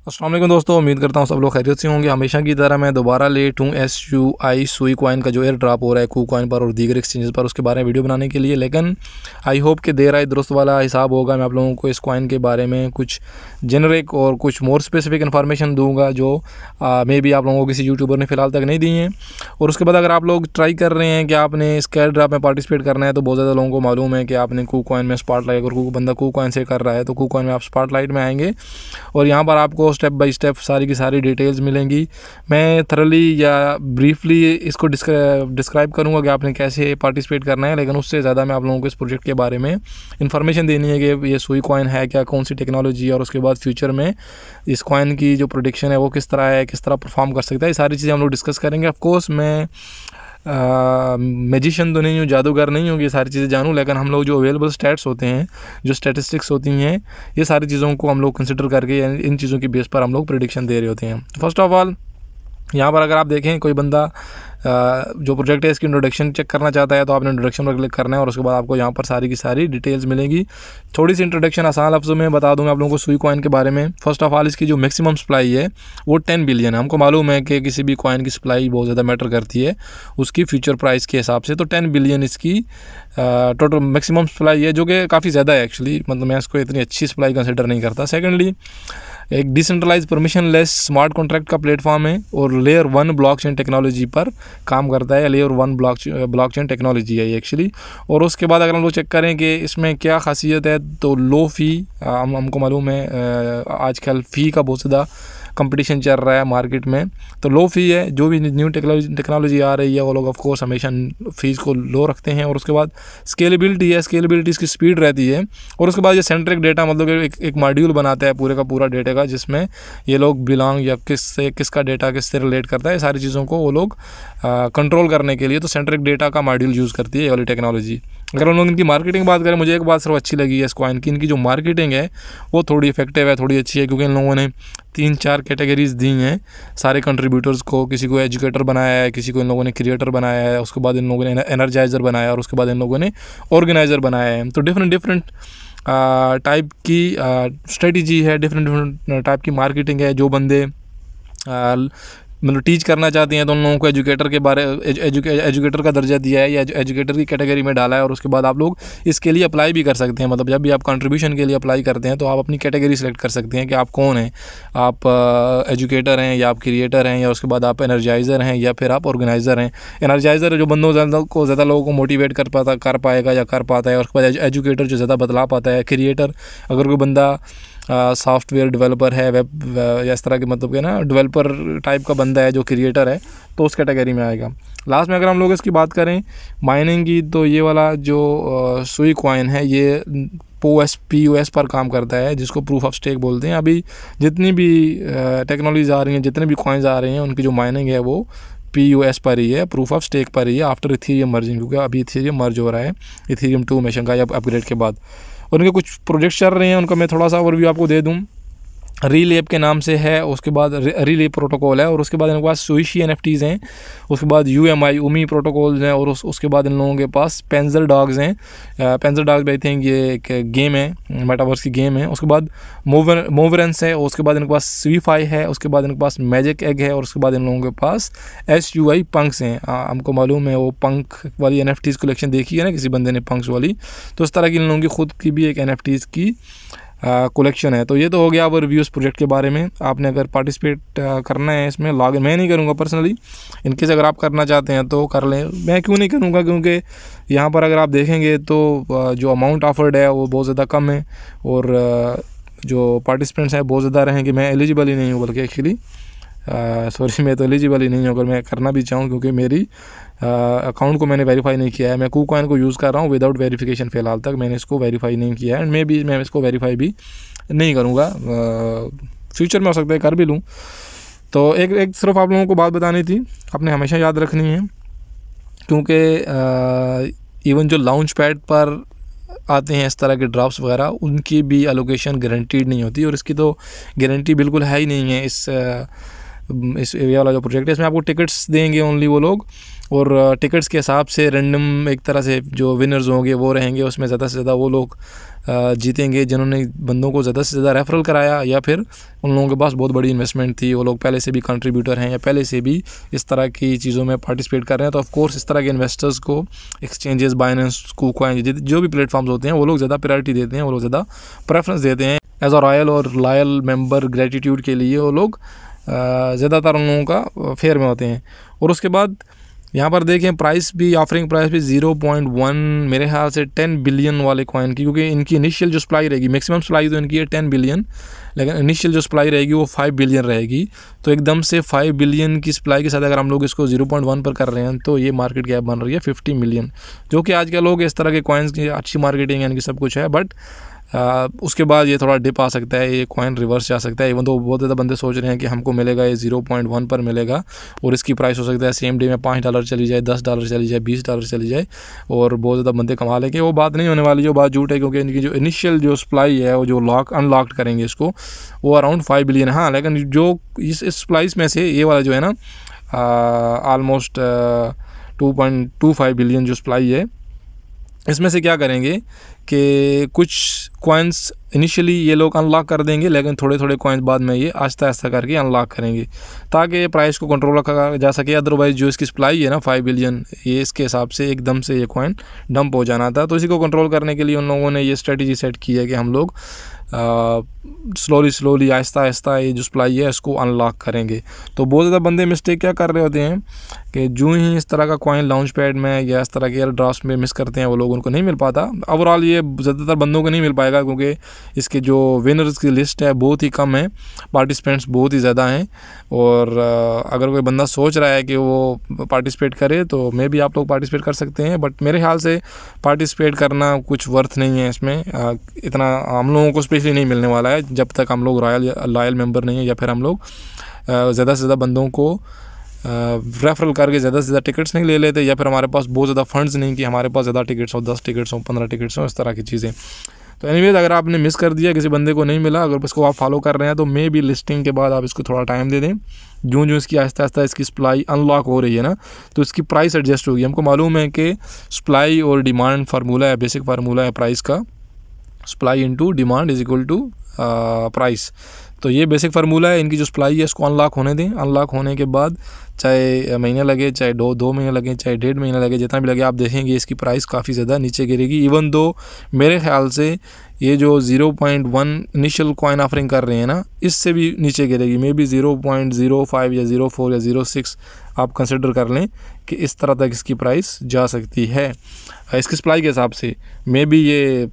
अस्सलाम वालेकुम दोस्तों, उम्मीद करता हूँ सब लोग खैरियत से होंगे। हमेशा की तरह मैं दोबारा लेट हूँ SUI सुई कॉइन का जो एयर ड्रॉप हो रहा है KuCoin पर और दीगर एक्सचेंजेस पर, उसके बारे में वीडियो बनाने के लिए। लेकिन आई होप कि देर आए दुरुस्त वाला हिसाब होगा। मैं आप लोगों को इस कॉइन के बारे में कुछ जेनरिक और कुछ मोर स्पेसिफिक इन्फॉर्मेशन दूँगा जो मे बी आप लोगों को किसी यूट्यूबर ने फ़िलहाल तक नहीं दी हैं। और उसके बाद अगर आप लोग ट्राई कर रहे हैं कि आपने इस एयर ड्रॉप में पार्टिसिपेट करना है, तो बहुत ज़्यादा लोगों को मालूम है कि आपने KuCoin में स्पॉटलाइट, अगर बंदा KuCoin से कर रहा है तो KuCoin में आप स्पॉटलाइट में आएंगे और यहाँ पर आपको स्टेप बाय स्टेप सारी की सारी डिटेल्स मिलेंगी। मैं थरली या ब्रीफली इसको डिस्क्राइब करूँगा कि आपने कैसे पार्टिसिपेट करना है, लेकिन उससे ज़्यादा मैं आप लोगों को इस प्रोजेक्ट के बारे में इन्फॉर्मेशन देनी है कि ये सुई कॉइन है क्या, कौन सी टेक्नोलॉजी है, और उसके बाद फ्यूचर में इस कॉइन की जो प्रोडिक्शन है वो किस तरह है, किस तरह परफॉर्म कर सकता है, ये सारी चीज़ें हम लोग डिस्कस करेंगे। ऑफकोर्स मैं मैजिशियन तो नहीं हूँ, जादूगर नहीं हूँ कि ये सारी चीज़ें जानूँ, लेकिन हम लोग जो अवेलेबल स्टैट्स होते हैं, जो स्टैटिस्टिक्स होती हैं, ये सारी चीज़ों को हम लोग कंसिडर करके इन चीज़ों की बेस पर हम लोग प्रेडिक्शन दे रहे होते हैं। फर्स्ट ऑफ ऑल यहाँ पर अगर आप देखें कोई बंदा जो प्रोजेक्ट है इसकी इंट्रोडक्शन चेक करना चाहता है तो आपने इंट्रोडक्शन पर क्लिक करना है और उसके बाद आपको यहाँ पर सारी की सारी डिटेल्स मिलेंगी। थोड़ी सी इंट्रोडक्शन आसान लफ्ज़ों में बता दूँगा आप लोगों को सुई कॉइन के बारे में। फर्स्ट ऑफ ऑल इसकी जो मैक्सिमम सप्लाई है वो 10 बिलियन है। हमको मालूम है कि किसी भी कॉइन की सप्लाई बहुत ज़्यादा मैटर करती है उसकी फ्यूचर प्राइस के हिसाब से, तो 10 बिलियन इसकी टोटल मैक्सिमम सप्लाई है, जो कि काफ़ी ज़्यादा है एक्चुअली। मतलब मैं इसको इतनी अच्छी सप्लाई कंसिडर नहीं करता। सेकेंडली, एक decentralise permissionless smart contract का प्लेटफॉर्म है और लेयर 1 ब्लॉकचेन टेक्नोलॉजी पर काम करता है। लेयर 1 ब्लॉकचेन टेक्नोलॉजी है ये एक्चुअली। और उसके बाद अगर हम लोग चेक करें कि इसमें क्या खासियत है, तो लो फ़ी, हमको मालूम है आजकल फ़ी का बहुत ज़्यादा कंपटीशन चल रहा है मार्केट में, तो लो फ़ी है। जो भी न्यू टेक्नोलॉजी आ रही है वो लोग ऑफ कोर्स हमेशा फ़ीस को लो रखते हैं। और उसके बाद स्केलेबिलिटी है, स्केलेबिलिटी इसकी स्पीड रहती है। और उसके बाद ये सेंट्रिक डेटा, मतलब एक मॉड्यूल बनाता है पूरे का पूरा डेटा का, जिसमें ये लोग बिलोंग या किसका डेटा किससे रिलेट करता है, सारी चीज़ों को वो लोग कंट्रोल करने के लिए तो सेंट्रिक डेटा का मॉड्यूल यूज़ करती है ये वाली टेक्नोलॉजी। अगर हम लोग इनकी मार्केटिंग बात करें, मुझे एक बात सिर्फ अच्छी लगी है इस कॉइन की, इनकी जो मार्केटिंग है वो थोड़ी इफेक्टिव है, थोड़ी अच्छी है, क्योंकि इन लोगों ने 3-4 कैटेगरीज दी हैं सारे कंट्रीब्यूटर्स को। किसी को एजुकेटर बनाया है, किसी को इन लोगों ने क्रिएटर बनाया है, उसके बाद इन लोगों ने एनर्जाइज़र बनाया और उसके बाद इन लोगों ने ऑर्गेनाइज़र बनाया है। तो डिफरेंट टाइप की स्ट्रेटजी है, डिफरेंट टाइप की मार्केटिंग है। जो बंदे मतलब टीच करना चाहते हैं तो उन लोगों को एजुकेटर के बारे एजुकेटर का दर्जा दिया है या एजुकेटर की कैटेगरी में डाला है। और उसके बाद आप लोग इसके लिए अप्लाई भी कर सकते हैं। मतलब जब भी आप कंट्रीब्यूशन के लिए अप्लाई करते हैं तो आप अपनी कैटेगरी सेलेक्ट कर सकते हैं कि आप कौन हैं, आप एजुकेटर हैं या आप क्रिएटर हैं, या उसके बाद आप एनर्जाइज़र हैं या फिर आप ऑर्गेनाइज़र हैं। एनर्जाइज़र जो बंदों ज़्यादा लोगों को मोटिवेट कर पाएगा या कर पाता है। और उसके बाद एजुकेटर जो ज़्यादा बतला पाता है। क्रिएटर, अगर कोई बंदा सॉफ्टवेयर डेवलपर है, वेब या इस तरह के मतलब कि ना डेवलपर टाइप का बंदा है जो क्रिएटर है, तो उस कैटेगरी में आएगा। लास्ट में अगर हम लोग इसकी बात करें माइनिंग की, तो ये वाला जो सुई कॉइन है ये POS पर काम करता है, जिसको प्रूफ ऑफ स्टेक बोलते हैं। अभी जितनी भी टेक्नोलॉजीज आ रही हैं, जितने भी कॉइन्स आ रहे हैं, उनकी जो माइनिंग है वो POS पर ही है, प्रूफ ऑफ स्टेक पर ही है, आफ्टर इथेरियम मर्जिंग, क्योंकि अभी इथेरियम मर्ज हो रहा है इथेरियम 2 मिशन का या अपग्रेड के बाद। उनके कुछ प्रोजेक्ट्स चल रहे हैं, उनका मैं थोड़ा सा ओवरव्यू आपको दे दूं। रीलेप के नाम से है, उसके बाद रीलेप प्रोटोकॉल है, और उसके बाद इनके पास सुइशी NFTs हैं, उसके बाद UMI प्रोटोकॉल्स हैं, और उसके बाद इन लोगों के पास पेंजर डॉग्स हैं। पेंजर डॉग्स आई थिंक ये एक गेम है, मेटावर्स की गेम है। उसके बाद मोवरेंस है, उसके बाद इनके पास स्वीफाई है, उसके बाद इनके पास मैजिक एग है, और उसके बाद इन लोगों के पास SUI पंक्स हैं। हमको मालूम है वो पंख वाली NFTs कलेक्शन देखी है ना किसी बंदे ने, पंक्स वाली, तो इस तरह की इन लोगों की खुद की भी एक NFTs की कलेक्शन है। तो ये तो हो गया अब रिव्यूज़ प्रोजेक्ट के बारे में। आपने अगर पार्टिसिपेट करना है इसमें, लॉग इन मैं नहीं करूँगा पर्सनली, इनकेस अगर आप करना चाहते हैं तो कर लें। मैं क्यों नहीं करूँगा, क्योंकि यहाँ पर अगर आप देखेंगे तो जो अमाउंट ऑफर्ड है वो बहुत ज़्यादा कम है, और जो पार्टिसिपेंट्स हैं बहुत ज़्यादा रहेंगे। मैं एलिजिबल ही नहीं हूँ, बल्कि एक्चुअली सॉरी मैं तो एलिजिबल ही नहीं हूँ अगर मैं करना भी चाहूँ, क्योंकि मेरी अकाउंट को मैंने वेरीफाई नहीं किया है। मैं KuCoin को यूज़ कर रहा हूँ विदाउट वेरिफिकेशन, फ़िलहाल तक मैंने इसको वेरीफाई नहीं किया है, एंड मैं इसको वेरीफाई भी नहीं करूँगा। फ्यूचर में हो सकता है कर भी लूँ। तो एक सिर्फ आप लोगों को बात बतानी थी, आपने हमेशा याद रखनी है, क्योंकि इवन जो लॉन्च पैड पर आते हैं इस तरह के ड्रॉप्स वगैरह, उनकी भी एलोकेशन गारंटीड नहीं होती, और इसकी तो गारंटी बिल्कुल है ही नहीं है इस इस ये वाला जो प्रोजेक्ट है इसमें आपको टिकट्स देंगे ओनली वो लोग, और टिकट्स के हिसाब से रैंडम एक तरह से जो विनर्स होंगे वो रहेंगे, उसमें ज़्यादा से ज़्यादा वो लोग जीतेंगे जिन्होंने बंदों को ज़्यादा से ज़्यादा रेफरल कराया, या फिर उन लोगों के पास बहुत बड़ी इन्वेस्टमेंट थी, वो लोग पहले से भी कंट्रीब्यूटर हैं या पहले से भी इस तरह की चीज़ों में पार्टिसिपेट कर रहे हैं। तो ऑफ कोर्स इस तरह के इन्वेस्टर्स को एक्सचेंजेस, बाइनेंस, KuCoin जो भी प्लेटफॉर्म्स होते हैं वो लोग ज़्यादा प्रायोरिटी देते हैं, वो लोग ज़्यादा प्रेफरेंस देते हैं। एज अ रॉयल और लॉयल मेंबर ग्रेटिट्यूड के लिए वो लोग ज़्यादातर उन लोगों का फेयर में होते हैं। और उसके बाद यहाँ पर देखें प्राइस भी, ऑफरिंग प्राइस भी 0.1 मेरे ख्याल से 10 बिलियन वाले कॉइन की, क्योंकि इनकी इनिशियल जो सप्लाई रहेगी, मैक्सिमम सप्लाई तो इनकी है 10 बिलियन, लेकिन इनिशियल जो सप्लाई रहेगी वो 5 बिलियन रहेगी। तो एकदम से 5 बिलियन की सप्लाई के साथ अगर हम लोग इसको 0.1 पर कर रहे हैं तो ये मार्केट कैप बन रही है 50 मिलियन, जो कि आज के लोग इस तरह के कॉइन्स की अच्छी मार्केटिंग यानी कि सब कुछ है। बट उसके बाद ये थोड़ा डिप आ सकता है, ये कॉइन रिवर्स जा सकता है। इवन तो बहुत ज़्यादा बंदे सोच रहे हैं कि हमको मिलेगा ये 0.1 पर मिलेगा, और इसकी प्राइस हो सकता है सेम डे में $5 चली जाए, $10 चली जाए, $20 चली जाए, और बहुत ज़्यादा बंदे कमा लेंगे। वो बात नहीं होने वाली, जो बात झूठ है, क्योंकि इनकी जो इनिशियल जो सप्लाई है वो जो अनलॉक्ड करेंगे इसको, वो अराउंड 5 बिलियन। हाँ, लेकिन जो इस सप्लाई में से ये वाला जो है ना ऑलमोस्ट 2.25 बिलियन जो सप्लाई है, इसमें से क्या करेंगे कि कुछ कॉइन्स इनिशियली ये लोग अनलॉक कर देंगे, लेकिन थोड़े थोड़े कॉइन्स बाद में ये आहिस्ता आहिस्ता करके अनलॉक करेंगे ताकि प्राइस को कंट्रोल रखा जा सके। अदरवाइज़ जो इसकी सप्लाई है ना 5 बिलियन, ये इसके हिसाब से एकदम से ये कॉइन डंप हो जाना था। तो इसी को कंट्रोल करने के लिए उन लोगों ने ये स्ट्रेटजी सेट की है कि हम लोग स्लोली आहिस्ता आहिस्ता ये जो सप्लाई है इसको अनलॉक करेंगे। तो बहुत ज़्यादा बंदे मिस्टेक क्या कर रहे होते हैं कि जो ही इस तरह का कॉइन लॉन्च पैड में या इस तरह के एयर ड्राफ्ट में मिस करते हैं वो लोग, उनको नहीं मिल पाता। ओवरऑल ये ज़्यादातर बंदों को नहीं मिल पाएगा, क्योंकि इसके जो विनर्स की लिस्ट है बहुत ही कम है, पार्टिसिपेंट्स बहुत ही ज़्यादा हैं। और अगर कोई बंदा सोच रहा है कि वो पार्टिसिपेट करे तो मे भी आप लोग पार्टिसिपेट कर सकते हैं, बट मेरे ख्याल से पार्टिसिपेट करना कुछ वर्थ नहीं है इसमें। इतना हम लोगों को स्पेशली नहीं मिलने वाला है जब तक हम लोग लॉयल मेंबर नहीं है, या फिर हम लोग ज़्यादा से ज़्यादा बंदों को रेफरल करके ज़्यादा से ज़्यादा टिकट्स नहीं ले लेते, या फिर हमारे पास बहुत ज़्यादा फंड्स नहीं कि हमारे पास ज़्यादा टिकट्स हो, 10 टिकट्स हो, 15 टिकट्स हो, इस तरह की चीज़ें। तो एनीवेज अगर आपने मिस कर दिया, किसी बंदे को नहीं मिला, अगर इसको आप फॉलो कर रहे हैं तो मे भी लिस्टिंग के बाद आप इसको थोड़ा टाइम दे दें। जो इसकी आहिस्ता आहिस्ता इसकी सप्लाई अनलॉक हो रही है ना, तो इसकी प्राइस एडजस्ट होगी। हमको मालूम है कि सप्लाई और डिमांड फार्मूला है, बेसिक फार्मूला है प्राइस का, supply into demand is equal to price. तो ये बेसिक फार्मूला है। इनकी जो सप्लाई है इसको अनलॉक होने दें। अनलॉक होने के बाद चाहे महीने लगे, चाहे दो महीने लगे, चाहे 1.5 महीने लगे, जितना भी लगे, आप देखेंगे इसकी प्राइस काफ़ी ज़्यादा नीचे गिरेगी। इवन दो मेरे ख्याल से ये जो 0.1 इनिशियल कॉइन ऑफरिंग कर रहे हैं ना, इससे भी नीचे गिरेगी। मे बी 0.05 या 0.4 या 0.6 आप कंसिडर कर लें कि इस तरह तक इसकी प्राइस जा सकती है। इसकी सप्लाई के हिसाब से मे बी ये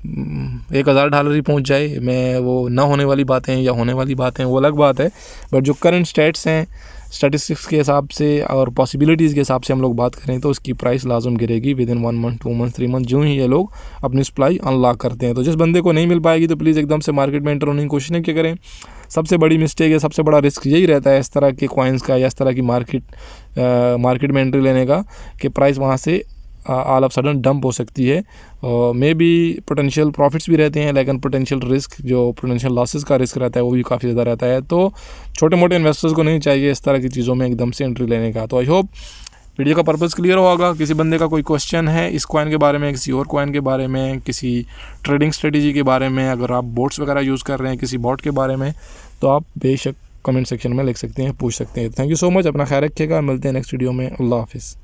$1,000 ही पहुंच जाए। मैं वो ना होने वाली बातें या होने वाली बातें वो अलग बात है, बट जो करंट स्टैट्स हैं, स्टैटिस्टिक्स के हिसाब से और पॉसिबिलिटीज़ के हिसाब से हम लोग बात करें तो इसकी प्राइस लाजम गिरेगी with in 1 month, 2 month, 3 month, जो ही ये लोग अपनी सप्लाई अनलॉक करते हैं। तो जिस बंदे को नहीं मिल पाएगी तो प्लीज़ एकदम से मार्केट में एंटर होने की कोशिश नहीं क्या करें। सबसे बड़ी मिस्टेक है, सबसे बड़ा रिस्क यही रहता है इस तरह के कॉइन्स का या इस तरह की मार्केट में एंट्री लेने का, कि प्राइस वहाँ से ऑल ऑफ सडन डंप हो सकती है। मे बी पोटेंशियल प्रॉफिट्स भी रहते हैं, लेकिन पोटेंशियल रिस्क, जो पोटेंशियल लॉसेस का रिस्क रहता है वो भी काफ़ी ज़्यादा रहता है। तो छोटे मोटे इन्वेस्टर्स को नहीं चाहिए इस तरह की चीज़ों में एकदम से एंट्री लेने का। तो आई होप वीडियो का पर्पस क्लियर होगा। किसी बंदे का कोई क्वेश्चन है इस कॉइन के बारे में, किसी और कॉइन के बारे में, किसी ट्रेडिंग स्ट्रेटजी के बारे में, अगर आप बोट्स वगैरह यूज़ कर रहे हैं किसी बॉट के बारे में, तो आप बेशक कमेंट सेक्शन में लिख सकते हैं, पूछ सकते हैं। थैंक यू सो मच, अपना ख्याल रखिएगा, मिलते हैं नेक्स्ट वीडियो में। अल्लाह हाफिज़।